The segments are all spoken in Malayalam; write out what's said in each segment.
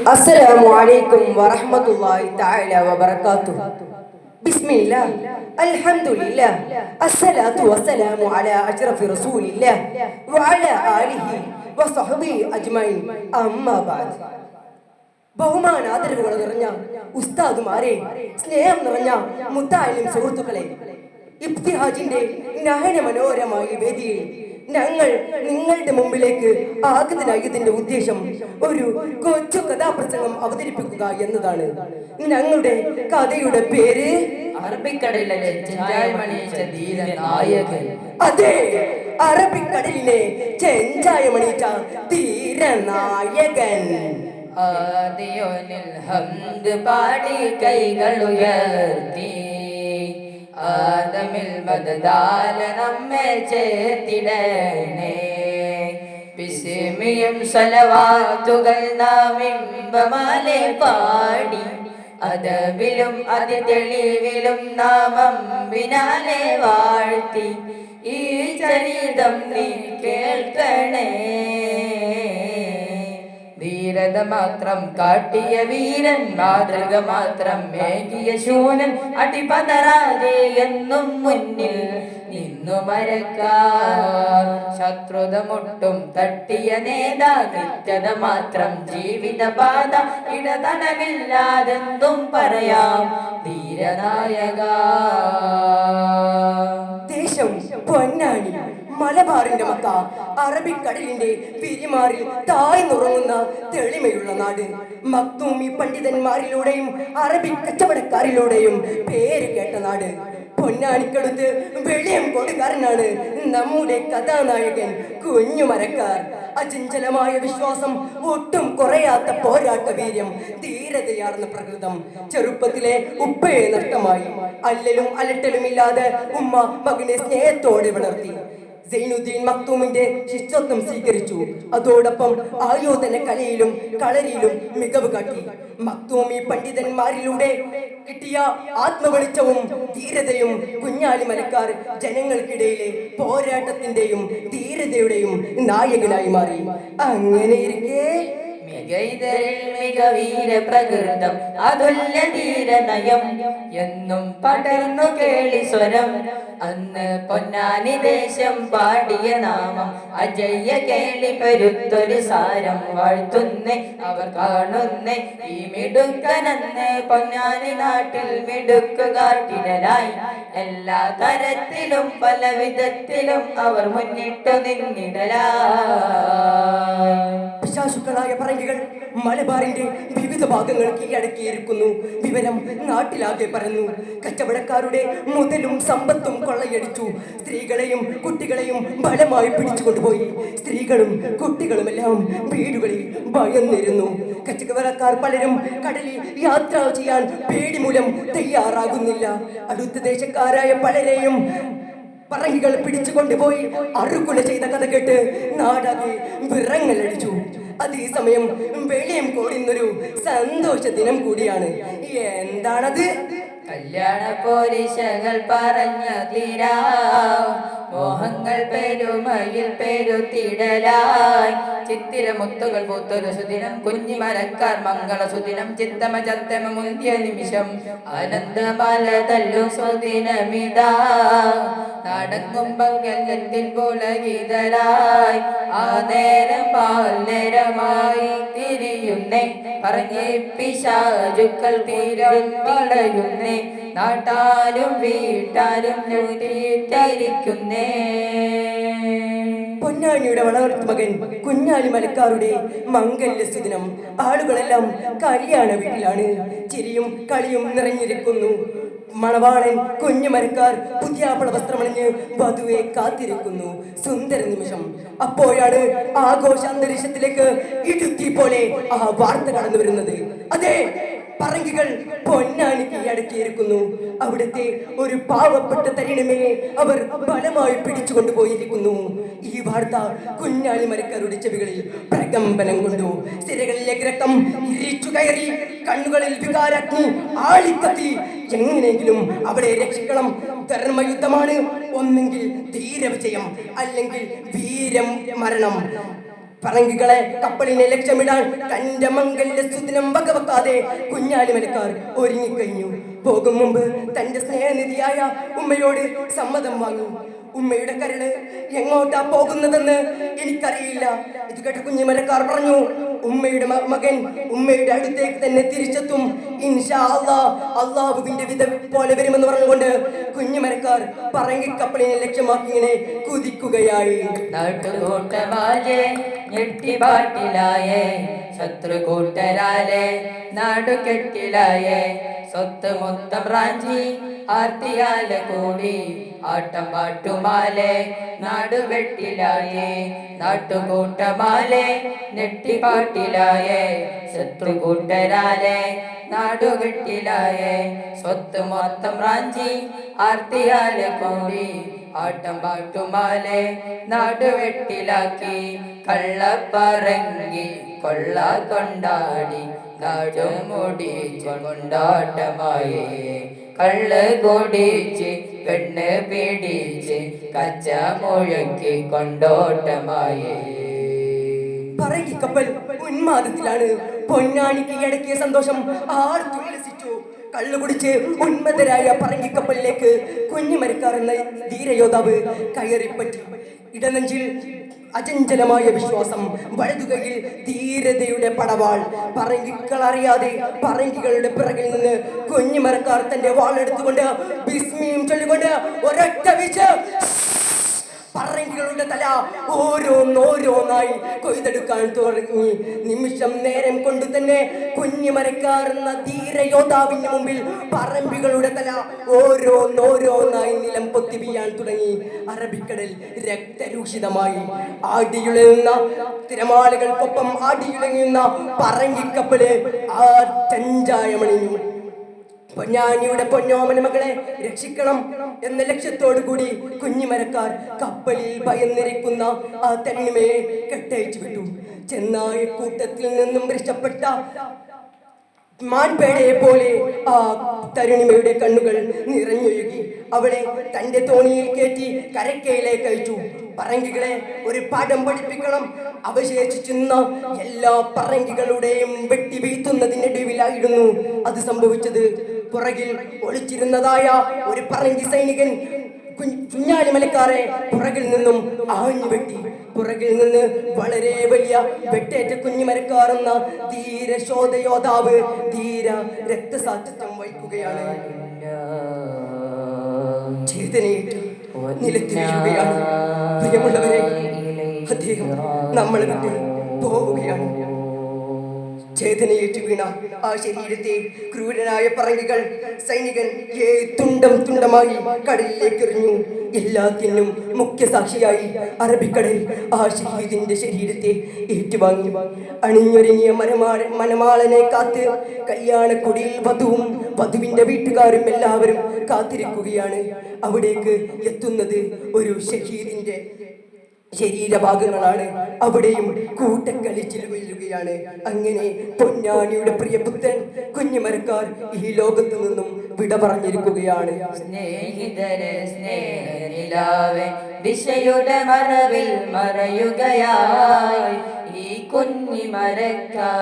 السلام عليكم ورحمة الله تعالى وبركاته. بسم الله، الحمد لله، الصلاة والسلام على أشرف رسول الله وعلى آله وصحبه أجمعين. أما بعد. ബഹുമാന ആദരവുകൾ നിറഞ്ഞ ഉസ്താദുമാരെ, സ്നേഹം നിറഞ്ഞ മുത്തായാലും സുഹൃത്തുക്കളെ, ഇബ്തിഹാജിന്റെ നയന മനോഹരമായ വേദിയിൽ ഞങ്ങൾ നിങ്ങളുടെ മുമ്പിലേക്ക് ആഗതനായതിന്റെ ഉദ്ദേശം ഒരു കൊച്ചു കഥാപ്രസംഗം അവതരിപ്പിക്കുക എന്നതാണ്. ഞങ്ങളുടെ കഥയുടെ പേര് അറബിക്കടലിലെ ചെഞ്ചായമണിയിച്ച ധീരനായകൻ. അതെ, അറബിക്കടലിലെ ചെഞ്ചായമണിയിച്ച ധീരനായകൻ. ആദിയോനിൽ ഹംദ് പാടി കൈകൾ ഉയർത്തി ആദമിൽ മദദാല നമ്മെ ചേർത്തിടണേ. ബിസ്മിയും സലവാത്തുകൾ നാം ഇമ്പമാലെ പാടി അദബിലും അതിതെളിവിലും നാമം ബിനാലെ വാഴ്ത്തി ഈ ചരിതം നീ കേൾക്കണേ. ധീരത മാത്രം കാട്ടിയ വീരൻ, മാതൃക മാത്രം മേകിയ ശൂരൻ, അടിപതറാതെ എന്നും മുന്നിൽ നിന്നു മരക്കാർ. ശത്രുത മുട്ടും തട്ടിയ നേതാ, കൃത്യത മാത്രം ജീവിത പാത, ഇടതടവില്ലാതെന്തും പറയാം ധീരനായക. ദേശം പൊന്നാനി, മലബാറിന്റെ മക്ക, അറബിക്കടലിന്റെ പിരിമാറിൽ താഴ്ന്നുറങ്ങുന്ന തെളിമയുള്ള നാട്. മക്തൂമി പണ്ഡിതന്മാരിലൂടെയും അറബി കച്ചവടക്കാരിലൂടെയും പേര് കേട്ട നാട്. പൊന്നാനിക്കടുത്ത് വെളിയം കൊടുക്കാരനാണ് നമ്മുടെ കഥാനായകൻ കുഞ്ഞുമരക്കാർ. അചഞ്ചലമായ വിശ്വാസം, ഒട്ടും കുറയാത്ത പോരാട്ട വീര്യം, ധീരതയാർന്ന പ്രകൃതം. ചെറുപ്പത്തിലെ ഉപ്പയെ നഷ്ടമായി. അല്ലലും അലട്ടലുമില്ലാതെ ഉമ്മ മകനെ സ്നേഹത്തോടെ വളർത്തി. സൈനുദ്ദീൻ മക്തൂമിന്റെ ശിഷ്യത്വം സ്വീകരിച്ചു. അതോടൊപ്പം ആയോധന കലയിലും കളരിയിലും മികവ് കാട്ടി. മക്തൂമി പണ്ഡിതന്മാരിലൂടെ കിട്ടിയ ആത്മവെളിച്ചവും ധീരതയും കുഞ്ഞാലി മലക്കാർ ജനങ്ങൾക്കിടയിലെ പോരാട്ടത്തിന്റെയും ധീരതയുടെയും നായകനായി മാറി. അങ്ങനെയിരിക്കെ മികവീര പ്രകൃതം, അതുല്യ ധീരനയം എന്നും പടർന്നു കേളി സ്വരം. അന്ന് പൊന്നാനി ദേശം പാടിയ നാമം അജയ്യ കേളി പെരുത്തൊരു സാരം. വാഴ്ത്തുന്നേ അവർ കാണുന്നേ ഈ മിടുക്കനെന്ന് പൊന്നാനി നാട്ടിൽ മിടുക്ക് കാട്ടിടലായി. എല്ലാ തരത്തിലും പല വിധത്തിലും അവർ മുന്നിട്ടു നിന്നിടലായി. പിശാചുക്കളായ പറങ്കികൾ മലബാറിന്റെ വിവിധ ഭാഗങ്ങൾ കീഴടക്കിയിരിക്കുന്നു. വിവരം നാട്ടിലാകെ പരന്നു. കച്ചവടക്കാരുടെ മുതലും സമ്പത്തും കൊള്ളയടിച്ചു. സ്ത്രീകളെയും കുട്ടികളെയും ബലമായി പിടിച്ചുകൊണ്ടുപോയി. സ്ത്രീകളും കുട്ടികളുമെല്ലാം വീടുകളിൽ ഭയന്നിരുന്നു. കച്ചവടക്കാർ പലരും കടലിൽ യാത്ര ചെയ്യാൻ പേടി മൂലം തയ്യാറാകുന്നില്ല. അടുത്ത ദേശക്കാരായ പലരെയും പറങ്കികൾ പിടിച്ചുകൊണ്ടുപോയി അറുകൊല ചെയ്ത കഥ കേട്ട് നാടാകെ വിറങ്ങലടിച്ചു. അതേസമയം വെളിയം കോടുന്നൊരു സന്തോഷ ദിനം കൂടിയാണ്. എന്താണത്? കല്യാണ പോരിശകൾ പറഞ്ഞ തീരാ മോഹങ്ങൾ പെരുമയിൽ പെരുത്തിടലായി. ചിത്തിരമുത്തുകൾ പൂത്തൊരു സുദിനം, കുഞ്ഞിമരക്കാർ മംഗള സുദിനം. ചിത്തമ ചത്തമ മുന്തിയ നിമിഷം, ആനന്ദമാല തല്ലും സുദിനമിതാ. നടങ്ങും പങ്കത്തിൽ പുളകിതരായി ആ നേരം പാൽ നേരമായി തിരിയുന്നേ. പറഞ്ഞേ പിശാചുക്കൾ തീരം വളയുന്നേ. നാട്ടാരും വീട്ടാരും ഞെട്ടിയിരിക്കുന്നേ. പൊന്നാനിയുടെ വളർത്തു മകൻ കുഞ്ഞാലി മലക്കാരുടെ മംഗല്യ സുദിനം. ആളുകളെല്ലാം കല്യാണ വീട്ടിലാണ്. ചിരിയും കളിയും നിറഞ്ഞിരിക്കുന്നു. മണവാളൻ കുഞ്ഞുമരക്കാർ പുതിയാപ്പള വസ്ത്രമണിഞ്ഞ് വധുവെ കാത്തിരിക്കുന്നു. സുന്ദര നിമിഷം. അപ്പോഴാണ് ആഘോഷ അന്തരീക്ഷത്തിലേക്ക് ഇടുത്തി പോലെ ആ വാർത്ത കടന്നു വരുന്നത്. അതെ, പറങ്കികൾ പൊന്നാനി കീഴടക്കിയിരിക്കുന്നു. അവിടുത്തെ ഒരു പാവപ്പെട്ട തരിണമയെ അവർ ബലമായി പിടിച്ചുകൊണ്ടുപോയിരിക്കുന്നു. ഈ വാർത്ത കുഞ്ഞാലി മരക്കാരുടെ ചെവികളിൽ പ്രകമ്പനം കൊണ്ടു. സിരകളിലേക്ക് രക്തം ഇരിച്ചു കയറി. കണ്ണുകളിൽ വികാരാഗ്നി ആളിക്കത്തി. എങ്ങനെയെങ്കിലും അവളെ രക്ഷിക്കണം. ധർമ്മയുദ്ധമാണ്. ഒന്നെങ്കിൽ ധീരവിജയം, അല്ലെങ്കിൽ വീരം മരണം. പറങ്കികളെ കപ്പലിനെ ലക്ഷ്യമിടാൻ തന്റെ മംഗല്യ സുദിനം വകവെക്കാതെ കുഞ്ഞാലി മലക്കാർ ഒരുങ്ങിക്കഴിഞ്ഞു. പോകും മുമ്പ് തന്റെ സ്നേഹനിധിയായ ഉമ്മയോട് സമ്മതം വാങ്ങി. ഉമ്മയുടെ കരട് എങ്ങോട്ടാ പോകുന്നതെന്ന് എനിക്കറിയില്ല. ഇത് കേട്ട കുഞ്ഞിമലക്കാർ പറഞ്ഞു, ഉമ്മയുടെ മകൻ ഉമ്മയുടെ അടുത്തേക്ക് തന്നെ തിരിച്ചെത്തും, ഇൻഷാ അല്ലാഹ്, അള്ളാഹുവിന്റെ വിധ പോലെ വരുമെന്ന് പറഞ്ഞുകൊണ്ട് കുഞ്ഞിമലക്കാർ പറങ്കിക്കപ്പലിനെ ലക്ഷ്യമാക്കി ഇങ്ങനെ കുതിക്കുകയായി. നാട്ടുകൂട്ടമാലേ ഞെട്ടിപ്പാട്ടിലായേ, ശത്രുകൂട്ടരാലേ നാടുകെട്ടിലായേ, സ്വത്ത് മൊത്തം റാഞ്ചി ആർത്തിയാലെ കൂടി ആട്ടം പാട്ടുമാലേ നാടുവെട്ടിലായേ. നാട്ടുകൂട്ടമാലേ ഞെട്ടിപ്പാട്ടിലായേ, ശത്രുകൂട്ടരാലേ നാടുകെട്ടിലായേ, സ്വത്ത് മൊത്തം റാഞ്ചി ആർത്തിയാലെ കൂടി ആട്ടം പാട്ടുമാലെ നാടുവെട്ടിലാക്കി. കള്ളപ്പറങ്ങി കൊള്ള കൊണ്ടാടി നാടും മുടിച്ച് കൊണ്ടാട്ടമായേ, കള്ള് കൊടിച്ച് പെണ്ണ് പിടിച്ച് കച്ച മുഴക്കി കൊണ്ടോട്ടമായേ. പറങ്കിക്കപ്പൽ ഉന്മാദത്തിലാണ്. പൊന്നാണിക്ക് ഇടയ്ക്കിയ സന്തോഷം ആർത്തുല്ലസിച്ചു. കള്ളുകുടിച്ച് ഉന്മതരായ പറങ്കിക്കപ്പലിലേക്ക് കുഞ്ഞിമരക്കാർ എന്ന ധീരയോദ്ധാവ് കയറിപ്പറ്റി. ഇടനെഞ്ചിൽ അചഞ്ചലമായ വിശ്വാസം, വലതുകൈയിൽ ധീരതയുടെ പടവാൾ. പറങ്കികൾ അറിയാതെ പറങ്കികളുടെ പിറകിൽ നിന്ന് കുഞ്ഞിമരക്കാർ തന്റെ വാളെടുത്തുകൊണ്ട് ബിസ്മിയും ചൊല്ലിക്കൊണ്ട് ഒരൊറ്റ വീച്ച് പറങ്കികളുടെ തല ഓരോന്നോരോന്നായി കൊയ്തെടുക്കാൻ തുടങ്ങി. നിമിഷം നേരം കൊണ്ട് തന്നെ കുഞ്ഞിമരക്കാർ എന്ന ധീരയോദ്ധാവിന്റെ മുമ്പിൽ പറമ്പികളുടെ തല ഓരോന്നോരോന്നായി നിലം പൊത്തി വീഴാൻ തുടങ്ങി. അറബിക്കടൽ രക്തരൂഷിതമായി. ആടിയുളയുന്ന തിരമാലകൾക്കൊപ്പം ആടിയുലയുന്ന പറങ്കിക്കപ്പല് ആ ചഞ്ചായമണിഞ്ഞു. പൊന്നാനിയുടെ പൊന്നോമന മകളെ രക്ഷിക്കണം എന്ന ലക്ഷ്യത്തോടു കൂടി കുഞ്ഞിമരക്കാർ കപ്പലിൽ ഭയന്നിരിക്കുന്ന ആ തരുണിമയെ കെട്ടയച്ചു വിട്ടു. ചെന്നായ കൂട്ടത്തിൽ നിന്നും രക്ഷപ്പെട്ട മാൻപേടയെ പോലെ ആ തരുണിമയുടെ കണ്ണുകൾ നിറഞ്ഞൊഴുകി. അവളെ തന്റെ തോണിയിൽ കയറ്റി കരക്കയിലേക്ക് അയച്ചു. പറങ്കികളെ ഒരു പാഠം പഠിപ്പിക്കണം. അവശേഷിച്ചിരുന്ന എല്ലാ പറങ്കികളുടെയും വെട്ടി വീഴ്ത്തുന്നതിനിടയിലായിരുന്നു അത് സംഭവിച്ചത്. പുറകിൽ ഒളിച്ചിരുന്നതായ ഒരു പറങ്കി സൈനികൻ കുഞ്ഞാലി മലക്കാരെ പുറകിൽ നിന്നും ആഞ്ഞു വെട്ടി. പുറകിൽ നിന്ന് വളരെ വലിയ വെട്ടേറ്റ കുഞ്ഞിമരക്കാർ എന്ന ധീര ശോധയോദ്ധാവ് ധീര രക്തസാക്ഷിത്വം വഹിക്കുകയാണ്. ചേതനയേറ്റ് നിലത്ത് വീഴുകയാണ്. പ്രിയമുള്ളവരെ, അദ്ദേഹം നമ്മളെ വിട്ട് പോവുകയാണ്. ചേതനയേറ്റ് വീണ ആ ശരീരത്തെ ക്രൂരനായ പറങ്കികൾ സൈനികൻ തുണ്ടം തുണ്ടമായി കടലിലേക്ക് എറിഞ്ഞു. എല്ലാത്തിനും മുഖ്യ സാക്ഷിയായി അറബിക്കടൽ ആ ഷഹീദിന്റെ ശരീരത്തെ ഏറ്റുവാങ്ങി. അണിഞ്ഞൊരുങ്ങിയ മനമാളനെ കാത്ത് കല്യാണക്കുടിയിൽ വധുവും വധുവിന്റെ വീട്ടുകാരും എല്ലാവരും കാത്തിരിക്കുകയാണ്. അവിടേക്ക് എത്തുന്നത് ഒരു ഷഹീദിന്റെ ശരീരഭാഗങ്ങളാണ്. അവിടെയും കൂട്ടക്കളിച്ചിൽ വീഴുകയാണ്. അങ്ങനെ പൊന്നാനിയുടെ പ്രിയപുത്രൻ കുഞ്ഞിമരക്കാർ ഈ ലോകത്തു നിന്നും വിട പറഞ്ഞിരിക്കുകയാണ്. സ്നേഹിതരെ സ്നേഹനിലാവേ ദിശയുടെ മറവിൽ മറയുകയായി, ഈ കുഞ്ഞിമരക്കാരിന്റെ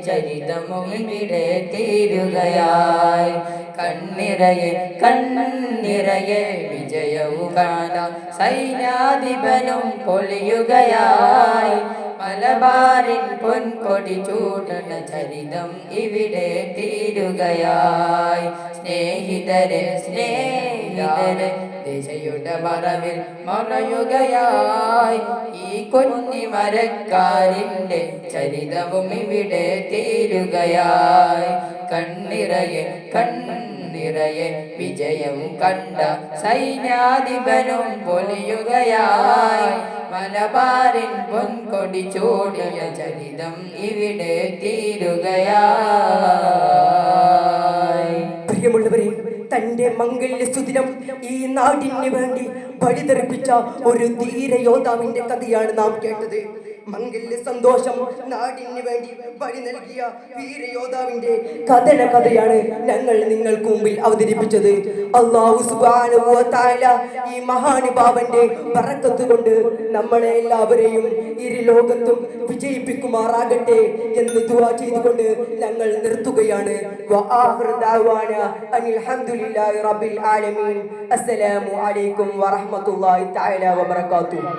ചരിതമും ഇവിടെ തീരുകയായി. കണ്ണിറയെ കണ്ണിറയെ വിജയവും കാണാം, സൈന്യാധിപനും പൊളിയുകയായി. മലബാറിൻ പൊൻകൊടി ചൂടണ ചരിതം ഇവിടെ തീരുകയായി. സ്നേഹിതരെ സ്നേഹിതരെ ദിശയുടെ മറവിൽ മറയുകയായി, ഈ കുഞ്ഞിമരക്കാരിന്റെ ചരിതവും ഇവിടെ തീരുകയായി. കണ്ണിറയെ കണ്ണിറയെ വിജയം കണ്ട സൈന്യാധിപനും പൊലിയുകയായി. മലബാറിൻ പൊൻകൊടി ചൂടിയ ചരിതം ഇവിടെ തീരുകയായി. പ്രിയമുള്ളവരെ, തന്റെ മംഗല്യ സുദിനം ഈ നാടിന് വേണ്ടി ബലിതർപ്പിച്ച ഒരു ധീര യോദ്ധാവിന്റെ കഥയാണ് നാം കേട്ടത്. മംഗല്യ സന്തോഷം നാടിന് വേണ്ടി ബലി നൽകിയ വീരയോദ്ധാവിന്റെ കഥയാണ് ഞങ്ങൾ നിങ്ങൾക്ക് മുമ്പിൽ അവതരിപ്പിച്ചത്. അല്ലാഹു സുബ്ഹാനഹു വ തആല ഈ മഹാനുഭാവന്റെ ബറക്കത്ത് കൊണ്ട് നമ്മളെ എല്ലാവരെയും ഇരു ലോകത്തും വിജയിപ്പിക്കുമാറാകട്ടെ എന്ന് ദുആ ചെയ്തുകൊണ്ട് ഞങ്ങൾ നിർത്തുകയാണ്. വആഖിറു ദഅവാന അനിൽ ഹംദുലില്ലാഹി റബ്ബിൽ ആലമീൻ. അസ്സലാമു അലൈക്കും വറഹ്മത്തുള്ളാഹി തആല വബറകാതുഹു.